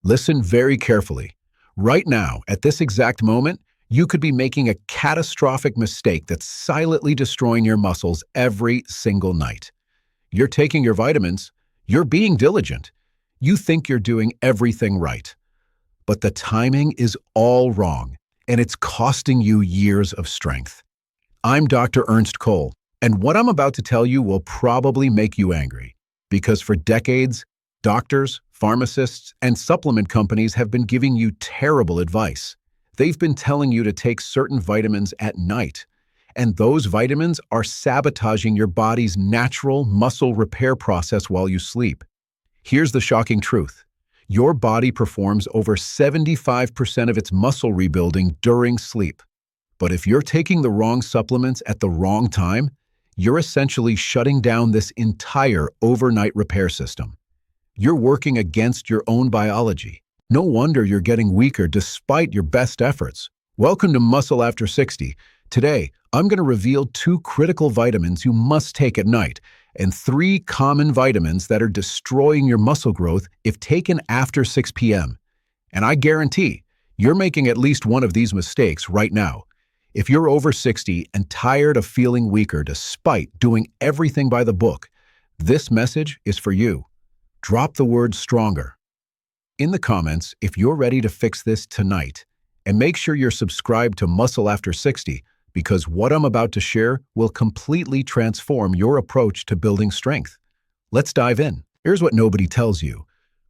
Listen very carefully. Right now, at this exact moment, you could be making a catastrophic mistake that's silently destroying your muscles every single night. You're taking your vitamins, you're being diligent, you think you're doing everything right. But the timing is all wrong, and it's costing you years of strength. I'm Dr. Ernst Cole, and what I'm about to tell you will probably make you angry, because for decades, doctors, pharmacists, and supplement companies have been giving you terrible advice. They've been telling you to take certain vitamins at night, and those vitamins are sabotaging your body's natural muscle repair process while you sleep. Here's the shocking truth. Your body performs over 75% of its muscle rebuilding during sleep. But if you're taking the wrong supplements at the wrong time, you're essentially shutting down this entire overnight repair system. You're working against your own biology. No wonder you're getting weaker despite your best efforts. Welcome to Muscle After 60. Today, I'm going to reveal 2 critical vitamins you must take at night and 3 common vitamins that are destroying your muscle growth if taken after 6 p.m. And I guarantee you're making at least one of these mistakes right now. If you're over 60 and tired of feeling weaker despite doing everything by the book, this message is for you. Drop the word stronger in the comments if you're ready to fix this tonight, and make sure you're subscribed to Muscle After 60 because what I'm about to share will completely transform your approach to building strength. Let's dive in. Here's what nobody tells you.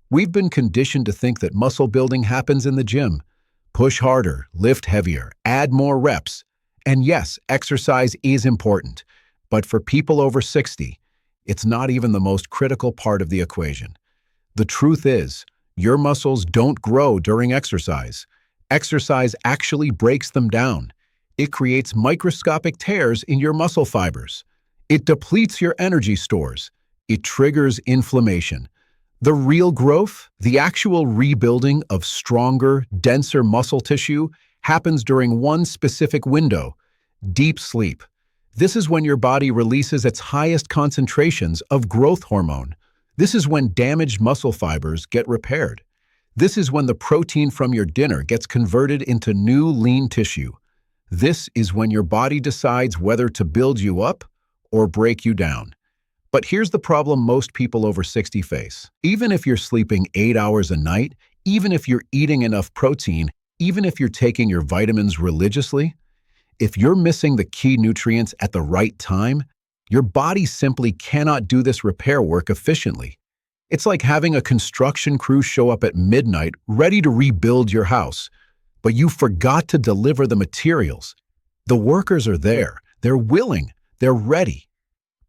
We've been conditioned to think that muscle building happens in the gym. Push harder, lift heavier, add more reps. And yes, exercise is important, but for people over 60, it's not even the most critical part of the equation. The truth is, your muscles don't grow during exercise. Exercise actually breaks them down. It creates microscopic tears in your muscle fibers. It depletes your energy stores. It triggers inflammation. The real growth, the actual rebuilding of stronger, denser muscle tissue, happens during one specific window: deep sleep. This is when your body releases its highest concentrations of growth hormone. This is when damaged muscle fibers get repaired. This is when the protein from your dinner gets converted into new lean tissue. This is when your body decides whether to build you up or break you down. But here's the problem most people over 60 face. Even if you're sleeping 8 hours a night, even if you're eating enough protein, even if you're taking your vitamins religiously, if you're missing the key nutrients at the right time, your body simply cannot do this repair work efficiently. It's like having a construction crew show up at midnight ready to rebuild your house, but you forgot to deliver the materials. The workers are there, they're willing, they're ready.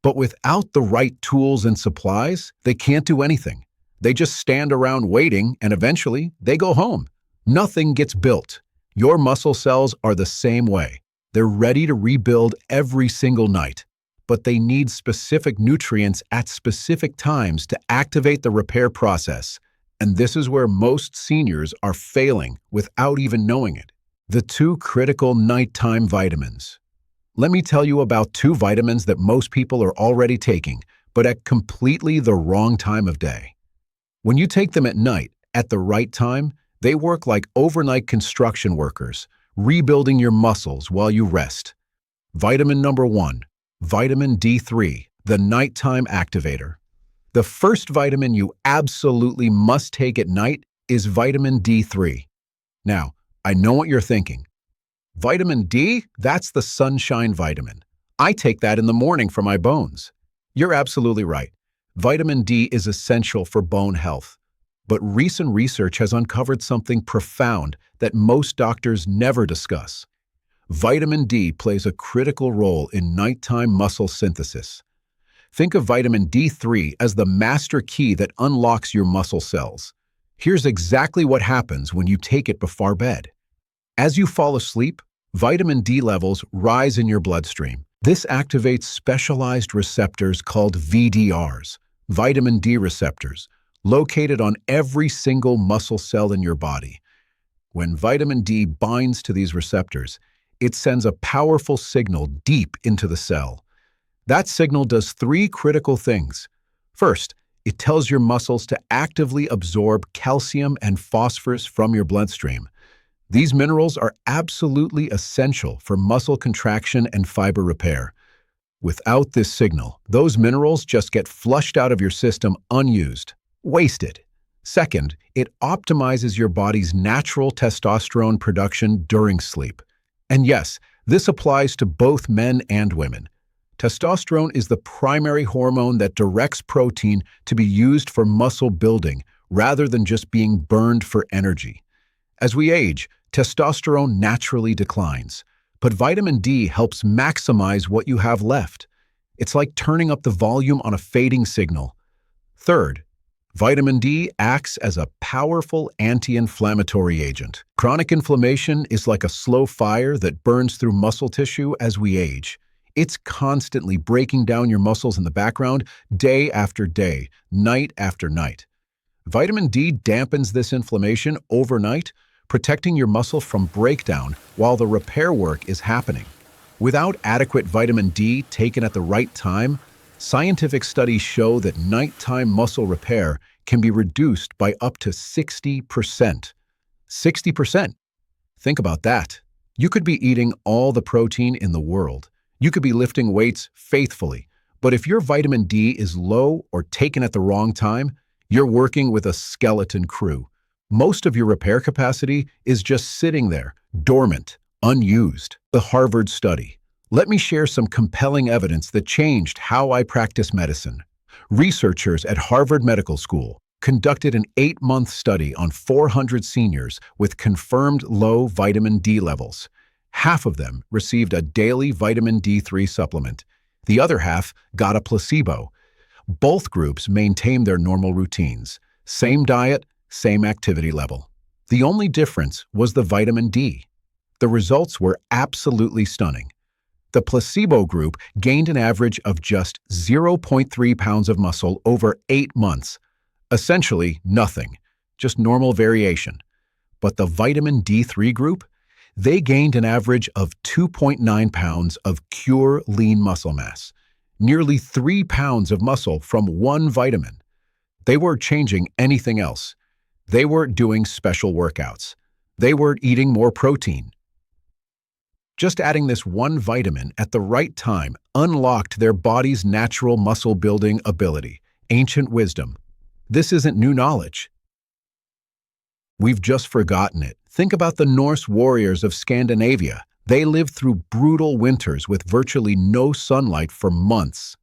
But without the right tools and supplies, they can't do anything. They just stand around waiting, and eventually they go home. Nothing gets built. Your muscle cells are the same way. They're ready to rebuild every single night, but they need specific nutrients at specific times to activate the repair process. And this is where most seniors are failing without even knowing it. The 2 critical nighttime vitamins. Let me tell you about 2 vitamins that most people are already taking, but at completely the wrong time of day. When you take them at night, at the right time, they work like overnight construction workers, rebuilding your muscles while you rest. Vitamin number 1, vitamin D3, the nighttime activator. The first vitamin you absolutely must take at night is vitamin D3. Now, I know what you're thinking. Vitamin D? That's the sunshine vitamin. I take that in the morning for my bones. You're absolutely right. Vitamin D is essential for bone health. But recent research has uncovered something profound that most doctors never discuss. Vitamin D plays a critical role in nighttime muscle synthesis. Think of vitamin D3 as the master key that unlocks your muscle cells. Here's exactly what happens when you take it before bed. As you fall asleep, vitamin D levels rise in your bloodstream. This activates specialized receptors called VDRs, vitamin D receptors, located on every single muscle cell in your body. When vitamin D binds to these receptors, it sends a powerful signal deep into the cell. That signal does 3 critical things. First, It tells your muscles to actively absorb calcium and phosphorus from your bloodstream. These minerals are absolutely essential for muscle contraction and fiber repair. Without this signal, those minerals just get flushed out of your system unused, wasted. Second, it optimizes your body's natural testosterone production during sleep. And yes, this applies to both men and women. Testosterone is the primary hormone that directs protein to be used for muscle building rather than just being burned for energy. As we age, testosterone naturally declines, but vitamin D helps maximize what you have left. It's like turning up the volume on a fading signal. Third, vitamin D acts as a powerful anti-inflammatory agent. Chronic inflammation is like a slow fire that burns through muscle tissue as we age. It's constantly breaking down your muscles in the background day after day, night after night. Vitamin D dampens this inflammation overnight, protecting your muscle from breakdown while the repair work is happening. Without adequate vitamin D taken at the right time, scientific studies show that nighttime muscle repair can be reduced by up to 60%. 60%. Think about that. You could be eating all the protein in the world. You could be lifting weights faithfully, but if your vitamin D is low or taken at the wrong time, you're working with a skeleton crew. Most of your repair capacity is just sitting there, dormant, unused. The Harvard study. Let me share some compelling evidence that changed how I practice medicine. Researchers at Harvard Medical School conducted an 8-month study on 400 seniors with confirmed low vitamin D levels. Half of them received a daily vitamin D3 supplement. The other half got a placebo. Both groups maintained their normal routines. Same diet, same activity level. The only difference was the vitamin D. The results were absolutely stunning. The placebo group gained an average of just 0.3 pounds of muscle over 8 months. Essentially nothing, just normal variation. But the vitamin D3 group, they gained an average of 2.9 pounds of pure lean muscle mass, nearly 3 pounds of muscle from one vitamin. They weren't changing anything else. They weren't doing special workouts. They weren't eating more protein. Just adding this one vitamin at the right time unlocked their body's natural muscle-building ability, ancient wisdom. This isn't new knowledge. We've just forgotten it. Think about the Norse warriors of Scandinavia. They lived through brutal winters with virtually no sunlight for months.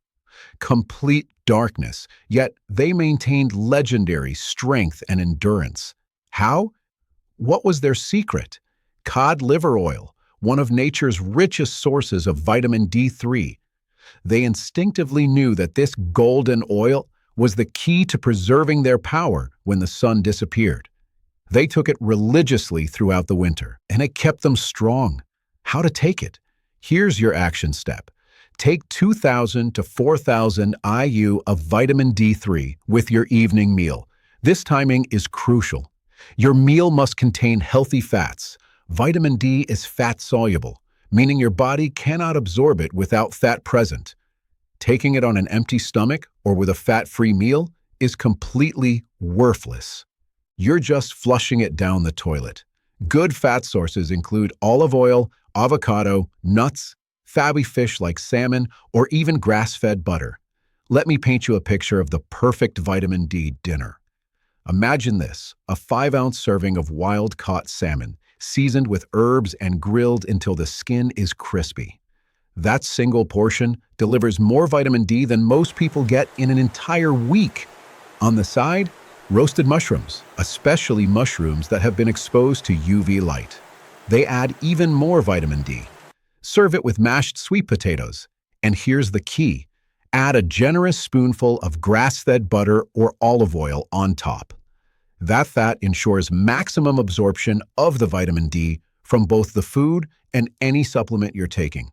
Complete darkness, yet they maintained legendary strength and endurance. How? What was their secret? Cod liver oil, one of nature's richest sources of vitamin D3. They instinctively knew that this golden oil was the key to preserving their power when the sun disappeared. They took it religiously throughout the winter, and it kept them strong. How to take it? Here's your action step. Take 2,000 to 4,000 IU of vitamin D3 with your evening meal. This timing is crucial. Your meal must contain healthy fats. Vitamin D is fat-soluble, meaning your body cannot absorb it without fat present. Taking it on an empty stomach or with a fat-free meal is completely worthless. You're just flushing it down the toilet. Good fat sources include olive oil, avocado, nuts, fatty fish like salmon, or even grass-fed butter. Let me paint you a picture of the perfect vitamin D dinner. Imagine this, a 5-ounce serving of wild-caught salmon, seasoned with herbs and grilled until the skin is crispy. That single portion delivers more vitamin D than most people get in an entire week. On the side, roasted mushrooms, especially mushrooms that have been exposed to UV light. They add even more vitamin D. Serve it with mashed sweet potatoes. And here's the key. Add a generous spoonful of grass-fed butter or olive oil on top. That fat ensures maximum absorption of the vitamin D from both the food and any supplement you're taking.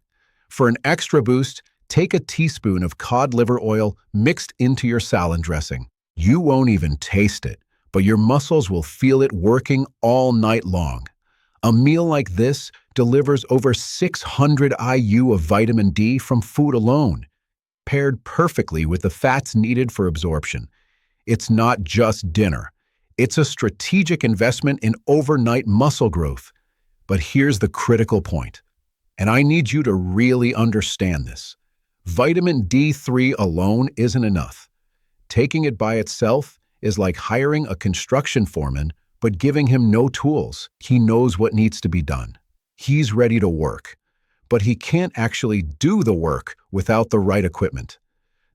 For an extra boost, take a teaspoon of cod liver oil mixed into your salad dressing. You won't even taste it, but your muscles will feel it working all night long. A meal like this delivers over 600 IU of vitamin D from food alone, paired perfectly with the fats needed for absorption. It's not just dinner. It's a strategic investment in overnight muscle growth. But here's the critical point, and I need you to really understand this. Vitamin D3 alone isn't enough. Taking it by itself is like hiring a construction foreman, but giving him no tools. He knows what needs to be done. He's ready to work, but he can't actually do the work without the right equipment.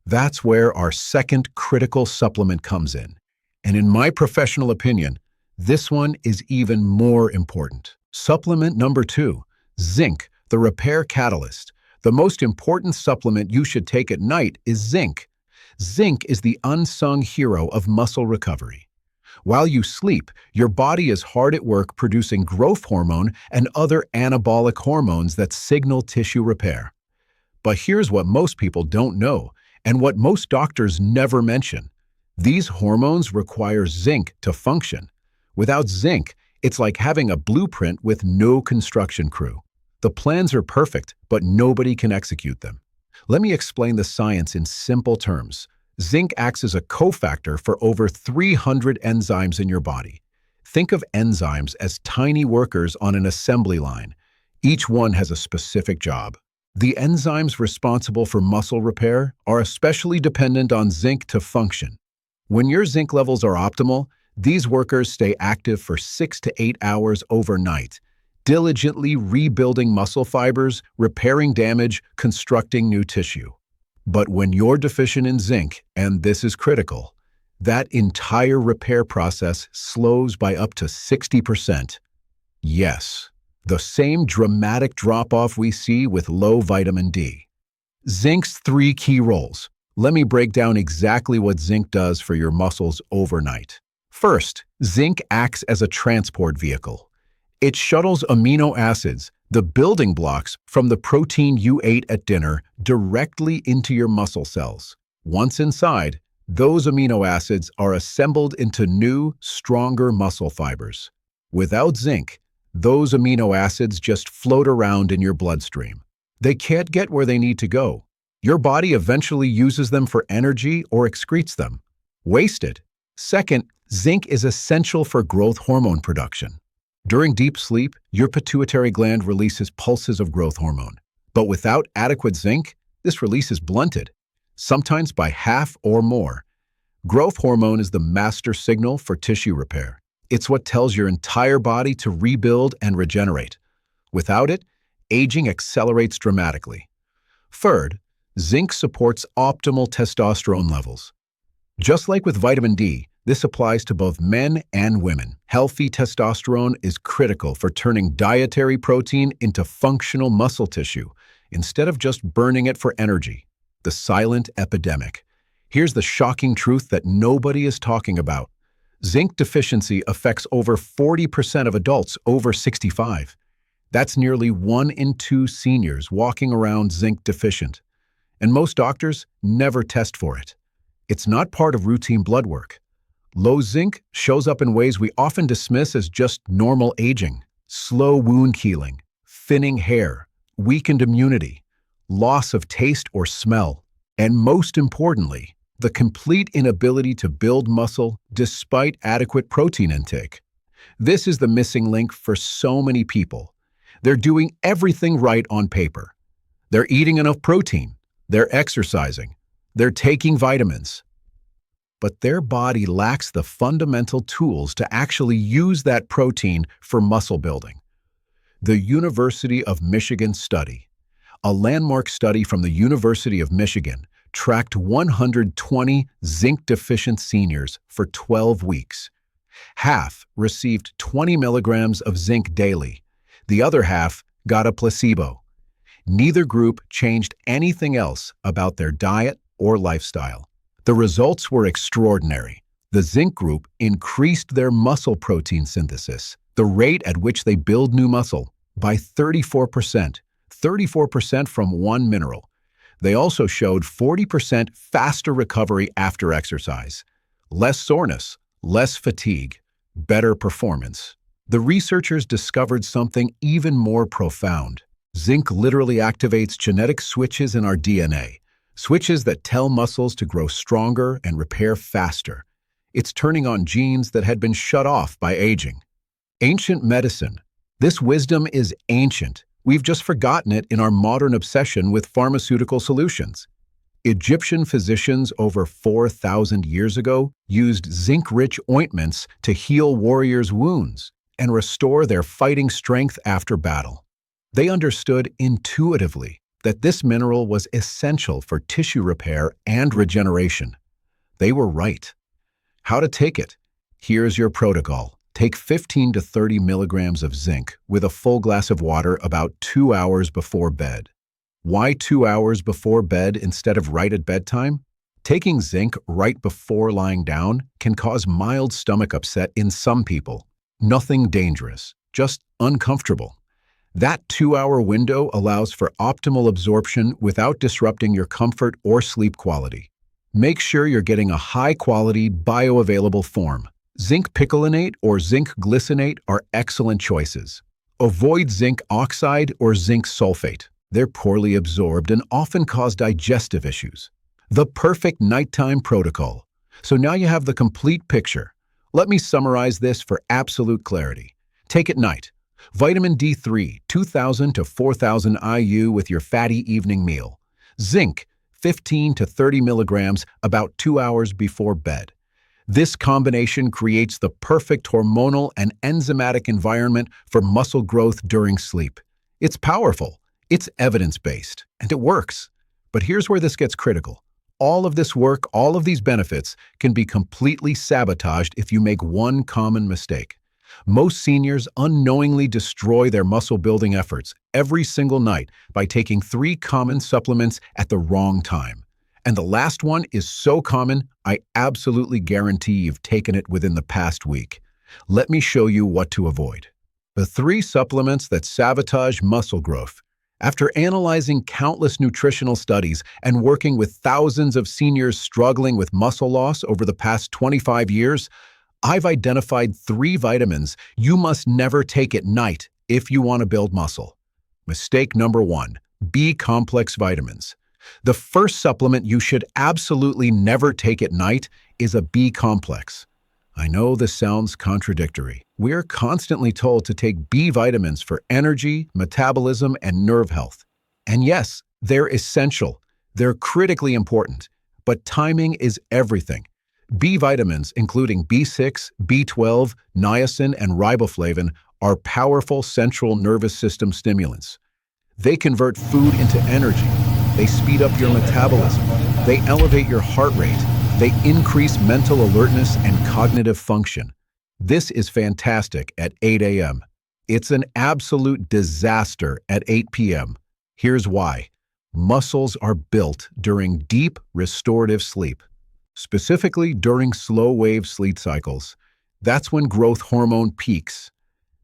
That's where our second critical supplement comes in. And in my professional opinion, this one is even more important. Supplement number 2, zinc, the repair catalyst. The most important supplement you should take at night is zinc. Zinc is the unsung hero of muscle recovery. While you sleep, your body is hard at work producing growth hormone and other anabolic hormones that signal tissue repair. But here's what most people don't know, and what most doctors never mention. These hormones require zinc to function. Without zinc, it's like having a blueprint with no construction crew. The plans are perfect, but nobody can execute them. Let me explain the science in simple terms. Zinc acts as a cofactor for over 300 enzymes in your body. Think of enzymes as tiny workers on an assembly line. Each one has a specific job. The enzymes responsible for muscle repair are especially dependent on zinc to function. When your zinc levels are optimal, these workers stay active for 6 to 8 hours overnight, diligently rebuilding muscle fibers, repairing damage, constructing new tissue. But when you're deficient in zinc, and this is critical, that entire repair process slows by up to 60%. Yes, the same dramatic drop-off we see with low vitamin D. Zinc's 3 key roles. Let me break down exactly what zinc does for your muscles overnight. First, zinc acts as a transport vehicle. It shuttles amino acids, the building blocks from the protein you ate at dinner, directly into your muscle cells. Once inside, those amino acids are assembled into new, stronger muscle fibers. Without zinc, those amino acids just float around in your bloodstream. They can't get where they need to go. Your body eventually uses them for energy or excretes them. Wasted. Second, zinc is essential for growth hormone production. During deep sleep, your pituitary gland releases pulses of growth hormone. But without adequate zinc, this release is blunted, sometimes by half or more. Growth hormone is the master signal for tissue repair. It's what tells your entire body to rebuild and regenerate. Without it, aging accelerates dramatically. Third, zinc supports optimal testosterone levels. Just like with vitamin D, this applies to both men and women. Healthy testosterone is critical for turning dietary protein into functional muscle tissue, instead of just burning it for energy. The silent epidemic. Here's the shocking truth that nobody is talking about. Zinc deficiency affects over 40% of adults over 65. That's nearly 1 in 2 seniors walking around zinc deficient. And most doctors never test for it. It's not part of routine blood work. Low zinc shows up in ways we often dismiss as just normal aging: slow wound healing, thinning hair, weakened immunity, loss of taste or smell, and most importantly, the complete inability to build muscle despite adequate protein intake. This is the missing link for so many people. They're doing everything right on paper. They're eating enough protein, they're exercising, they're taking vitamins, but their body lacks the fundamental tools to actually use that protein for muscle building. The University of Michigan study, a landmark study from the University of Michigan, tracked 120 zinc-deficient seniors for 12 weeks. Half received 20 milligrams of zinc daily. The other half got a placebo. Neither group changed anything else about their diet or lifestyle. The results were extraordinary. The zinc group increased their muscle protein synthesis, the rate at which they build new muscle, by 34%, 34% from one mineral. They also showed 40% faster recovery after exercise, less soreness, less fatigue, better performance. The researchers discovered something even more profound. Zinc literally activates genetic switches in our DNA, switches that tell muscles to grow stronger and repair faster. It's turning on genes that had been shut off by aging. Ancient medicine. This wisdom is ancient. We've just forgotten it in our modern obsession with pharmaceutical solutions. Egyptian physicians over 4,000 years ago used zinc-rich ointments to heal warriors' wounds and restore their fighting strength after battle. They understood intuitively that this mineral was essential for tissue repair and regeneration. They were right. How to take it? Here's your protocol. Take 15 to 30 milligrams of zinc with a full glass of water about 2 hours before bed. Why 2 hours before bed instead of right at bedtime? Taking zinc right before lying down can cause mild stomach upset in some people. Nothing dangerous, just uncomfortable. That 2-hour window allows for optimal absorption without disrupting your comfort or sleep quality. Make sure you're getting a high-quality, bioavailable form. Zinc picolinate or zinc glycinate are excellent choices. Avoid zinc oxide or zinc sulfate. They're poorly absorbed and often cause digestive issues. The perfect nighttime protocol. So now you have the complete picture. Let me summarize this for absolute clarity. Take at night. Vitamin D3, 2,000 to 4,000 IU with your fatty evening meal. Zinc, 15 to 30 milligrams about 2 hours before bed. This combination creates the perfect hormonal and enzymatic environment for muscle growth during sleep. It's powerful. It's evidence-based, and it works. But here's where this gets critical. All of this work, all of these benefits, can be completely sabotaged if you make one common mistake. Most seniors unknowingly destroy their muscle-building efforts every single night by taking 3 common supplements at the wrong time. And the last one is so common, I absolutely guarantee you've taken it within the past week. Let me show you what to avoid. The 3 supplements that sabotage muscle growth. After analyzing countless nutritional studies and working with thousands of seniors struggling with muscle loss over the past 25 years, I've identified 3 vitamins you must never take at night if you want to build muscle. Mistake number 1, B-complex vitamins. The first supplement you should absolutely never take at night is a B-complex. I know this sounds contradictory. We're constantly told to take B vitamins for energy, metabolism, and nerve health. And yes, they're essential. They're critically important. But timing is everything. B vitamins, including B6, B12, niacin, and riboflavin, are powerful central nervous system stimulants. They convert food into energy. They speed up your metabolism. They elevate your heart rate. They increase mental alertness and cognitive function. This is fantastic at 8 a.m. It's an absolute disaster at 8 p.m. Here's why. Muscles are built during deep, restorative sleep. Specifically during slow-wave sleep cycles. That's when growth hormone peaks.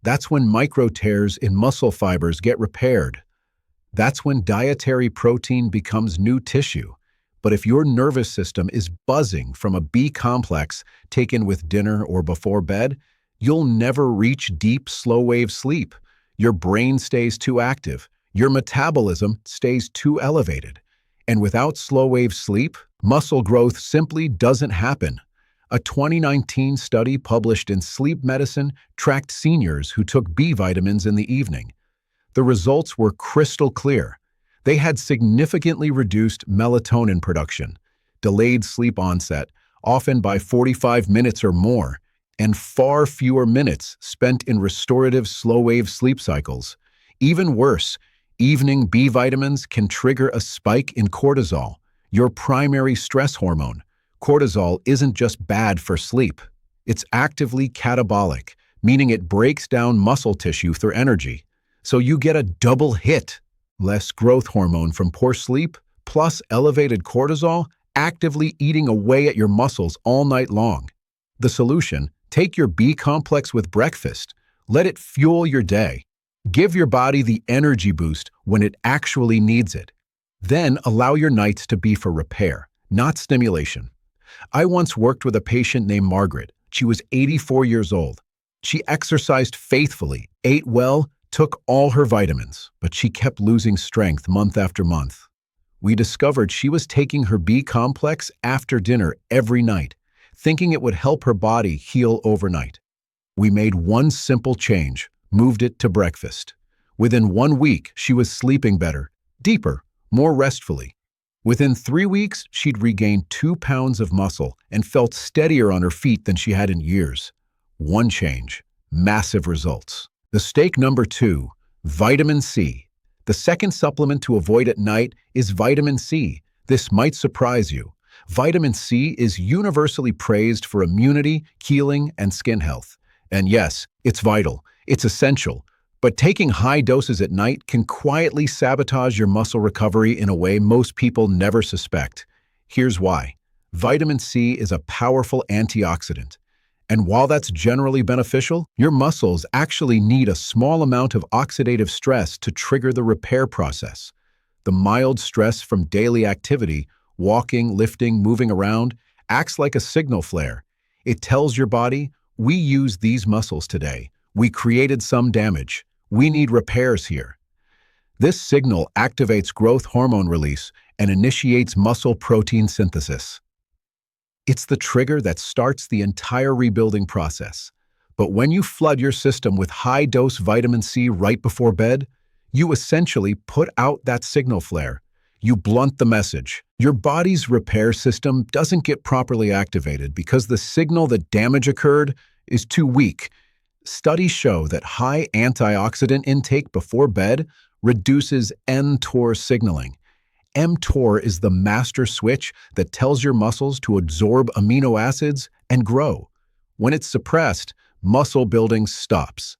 That's when micro tears in muscle fibers get repaired. That's when dietary protein becomes new tissue. But if your nervous system is buzzing from a B complex taken with dinner or before bed, you'll never reach deep, slow-wave sleep. Your brain stays too active. Your metabolism stays too elevated. And without slow-wave sleep, muscle growth simply doesn't happen. A 2019 study published in Sleep Medicine tracked seniors who took B vitamins in the evening. The results were crystal clear. They had significantly reduced melatonin production, delayed sleep onset, often by 45 minutes or more, and far fewer minutes spent in restorative slow-wave sleep cycles. Even worse, evening B vitamins can trigger a spike in cortisol, your primary stress hormone. Cortisol isn't just bad for sleep. It's actively catabolic, meaning it breaks down muscle tissue through energy. So you get a double hit. Less growth hormone from poor sleep, plus elevated cortisol, actively eating away at your muscles all night long. The solution: take your B complex with breakfast. Let it fuel your day. Give your body the energy boost when it actually needs it. Then allow your nights to be for repair, not stimulation. I once worked with a patient named Margaret. She was 84 years old. She exercised faithfully, ate well, took all her vitamins, but she kept losing strength month after month. We discovered she was taking her B complex after dinner every night. thinking it would help her body heal overnight. We made one simple change, moved it to breakfast. Within 1 week, she was sleeping better, deeper, more restfully. Within 3 weeks, she'd regained 2 pounds of muscle and felt steadier on her feet than she had in years. One change, massive results. Mistake number 2, vitamin C. The second supplement to avoid at night is vitamin C. This might surprise you. Vitamin C is universally praised for immunity, healing, and skin health. And yes, it's vital, it's essential. But taking high doses at night can quietly sabotage your muscle recovery in a way most people never suspect. Here's why. Vitamin C is a powerful antioxidant. And while that's generally beneficial, your muscles actually need a small amount of oxidative stress to trigger the repair process. The mild stress from daily activity, walking, lifting, moving around, acts like a signal flare. It tells your body, we use these muscles today. We created some damage. We need repairs here. This signal activates growth hormone release and initiates muscle protein synthesis. It's the trigger that starts the entire rebuilding process. But when you flood your system with high-dose vitamin C right before bed, you essentially put out that signal flare. You blunt the message. Your body's repair system doesn't get properly activated because the signal that damage occurred is too weak. Studies show that high antioxidant intake before bed reduces mTOR signaling. mTOR is the master switch that tells your muscles to absorb amino acids and grow. When it's suppressed, muscle building stops.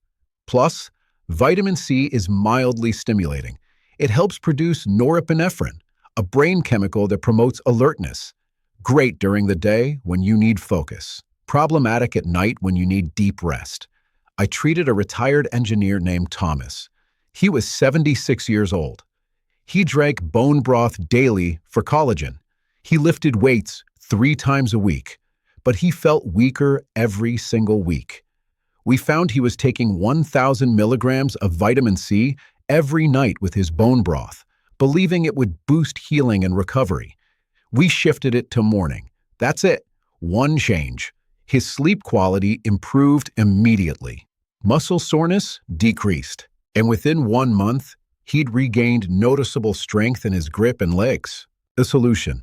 Plus, vitamin C is mildly stimulating. It helps produce norepinephrine, a brain chemical that promotes alertness. Great during the day when you need focus. Problematic at night when you need deep rest. I treated a retired engineer named Thomas. He was 76 years old. He drank bone broth daily for collagen. He lifted weights 3 times a week, but he felt weaker every single week. We found he was taking 1,000 milligrams of vitamin C every night with his bone broth, believing it would boost healing and recovery. We shifted it to morning. That's it. One change. His sleep quality improved immediately. Muscle soreness decreased, and within 1 month, he'd regained noticeable strength in his grip and legs. The solution: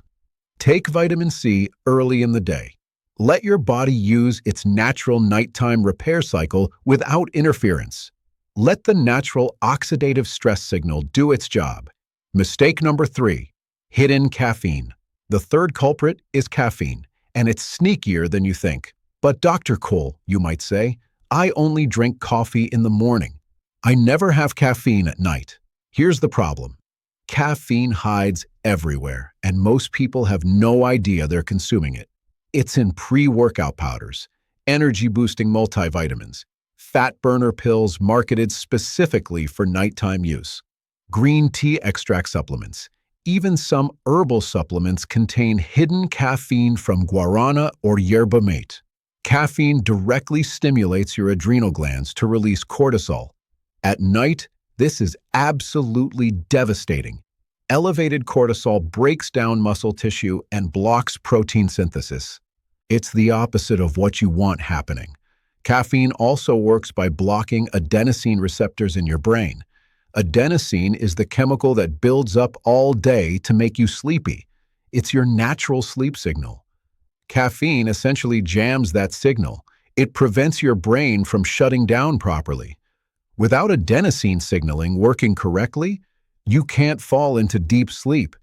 take vitamin C early in the day. Let your body use its natural nighttime repair cycle without interference. Let the natural oxidative stress signal do its job. Mistake number 3, hidden caffeine. The third culprit is caffeine, and it's sneakier than you think. But Dr. Cole, you might say, I only drink coffee in the morning. I never have caffeine at night. Here's the problem. Caffeine hides everywhere, and most people have no idea they're consuming it. It's in pre-workout powders, energy-boosting multivitamins, fat burner pills marketed specifically for nighttime use, green tea extract supplements. Even some herbal supplements contain hidden caffeine from guarana or yerba mate. Caffeine directly stimulates your adrenal glands to release cortisol. At night, this is absolutely devastating. Elevated cortisol breaks down muscle tissue and blocks protein synthesis. It's the opposite of what you want happening. Caffeine also works by blocking adenosine receptors in your brain. Adenosine is the chemical that builds up all day to make you sleepy. It's your natural sleep signal. Caffeine essentially jams that signal. It prevents your brain from shutting down properly. Without adenosine signaling working correctly, you can't fall into deep sleep.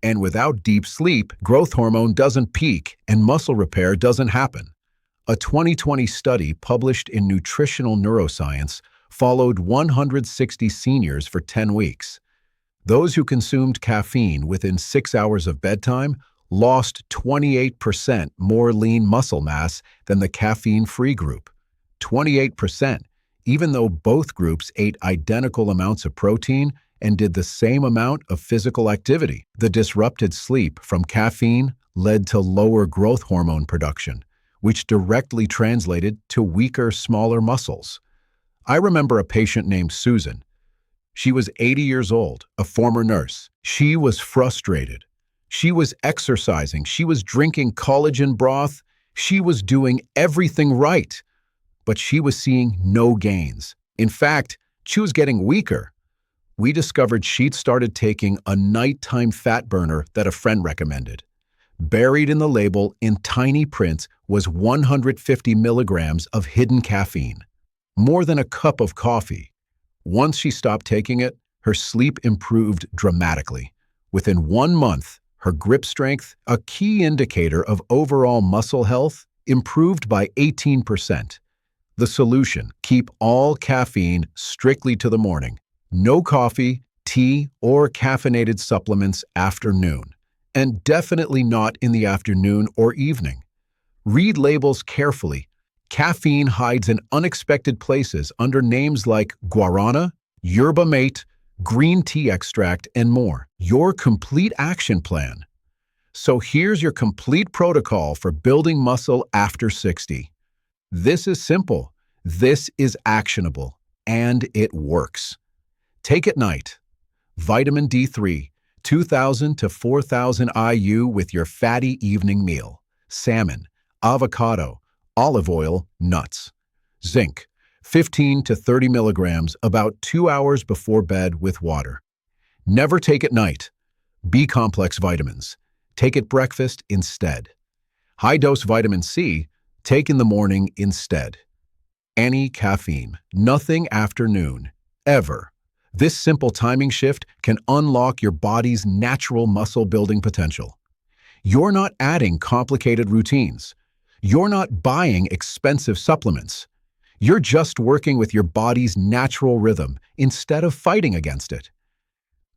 And without deep sleep, growth hormone doesn't peak and muscle repair doesn't happen. A 2020 study published in Nutritional Neuroscience followed 160 seniors for 10 weeks. Those who consumed caffeine within 6 hours of bedtime lost 28% more lean muscle mass than the caffeine-free group. 28%, even though both groups ate identical amounts of protein and did the same amount of physical activity. The disrupted sleep from caffeine led to lower growth hormone production, which directly translated to weaker, smaller muscles. I remember a patient named Susan. She was 80 years old, a former nurse. She was frustrated. She was exercising. She was drinking collagen broth. She was doing everything right, but she was seeing no gains. In fact, she was getting weaker. We discovered she'd started taking a nighttime fat burner that a friend recommended. Buried in the label in tiny print was 150 milligrams of hidden caffeine, more than a cup of coffee. Once she stopped taking it, her sleep improved dramatically. Within 1 month, her grip strength, a key indicator of overall muscle health, improved by 18%. The solution: keep all caffeine strictly to the morning. No coffee, tea, or caffeinated supplements after noon. And definitely not in the afternoon or evening. Read labels carefully. Caffeine hides in unexpected places under names like guarana, yerba mate, green tea extract, and more. Your complete action plan. So here's your complete protocol for building muscle after 60. This is simple, this is actionable, and it works. Take at night. Vitamin D3, 2,000 to 4,000 IU with your fatty evening meal. Salmon, avocado, olive oil, nuts. Zinc, 15 to 30 milligrams about 2 hours before bed with water. Never take at night. B-complex vitamins. Take at breakfast instead. High-dose vitamin C, take in the morning instead. Any caffeine, nothing after noon, ever. This simple timing shift can unlock your body's natural muscle-building potential. You're not adding complicated routines. You're not buying expensive supplements. You're just working with your body's natural rhythm instead of fighting against it.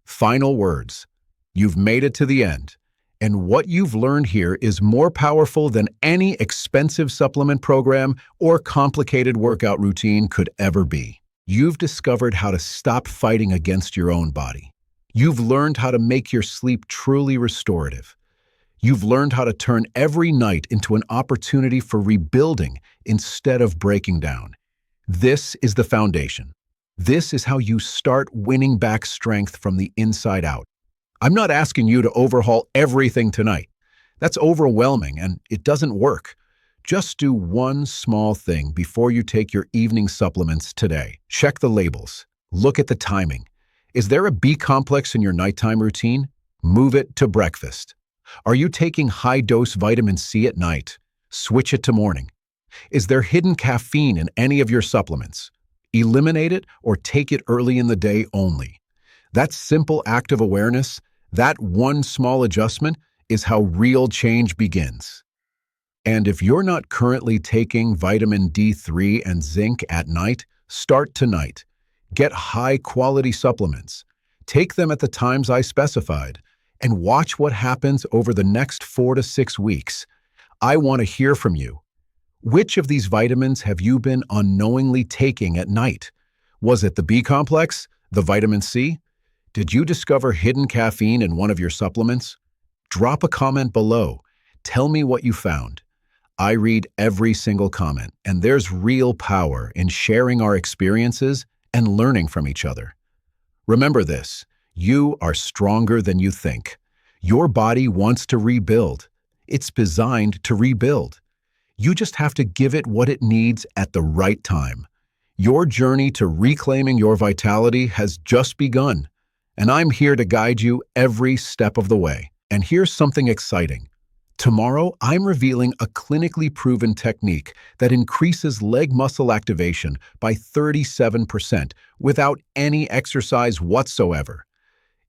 Final words. You've made it to the end, and what you've learned here is more powerful than any expensive supplement program or complicated workout routine could ever be. You've discovered how to stop fighting against your own body. You've learned how to make your sleep truly restorative. You've learned how to turn every night into an opportunity for rebuilding instead of breaking down. This is the foundation. This is how you start winning back strength from the inside out. I'm not asking you to overhaul everything tonight. That's overwhelming and it doesn't work. Just do one small thing before you take your evening supplements today. Check the labels. Look at the timing. Is there a B-complex in your nighttime routine? Move it to breakfast. Are you taking high-dose vitamin C at night? Switch it to morning. Is there hidden caffeine in any of your supplements? Eliminate it or take it early in the day only. That simple act of awareness, that one small adjustment, is how real change begins. And if you're not currently taking vitamin D3 and zinc at night, start tonight. Get high-quality supplements. Take them at the times I specified, and watch what happens over the next 4 to 6 weeks. I want to hear from you. Which of these vitamins have you been unknowingly taking at night? Was it the B-complex? The vitamin C? Did you discover hidden caffeine in one of your supplements? Drop a comment below. Tell me what you found. I read every single comment, and there's real power in sharing our experiences and learning from each other. Remember this, you are stronger than you think. Your body wants to rebuild. It's designed to rebuild. You just have to give it what it needs at the right time. Your journey to reclaiming your vitality has just begun, and I'm here to guide you every step of the way. And here's something exciting. Tomorrow, I'm revealing a clinically proven technique that increases leg muscle activation by 37% without any exercise whatsoever.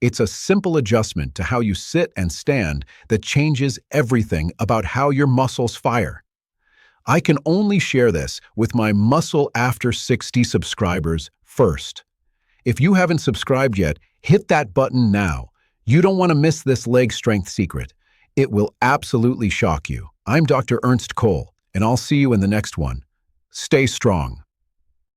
It's a simple adjustment to how you sit and stand that changes everything about how your muscles fire. I can only share this with my Muscle After 60 subscribers first. If you haven't subscribed yet, hit that button now. You don't want to miss this leg strength secret. It will absolutely shock you. I'm Dr. Ernst Cole, and I'll see you in the next one. Stay strong.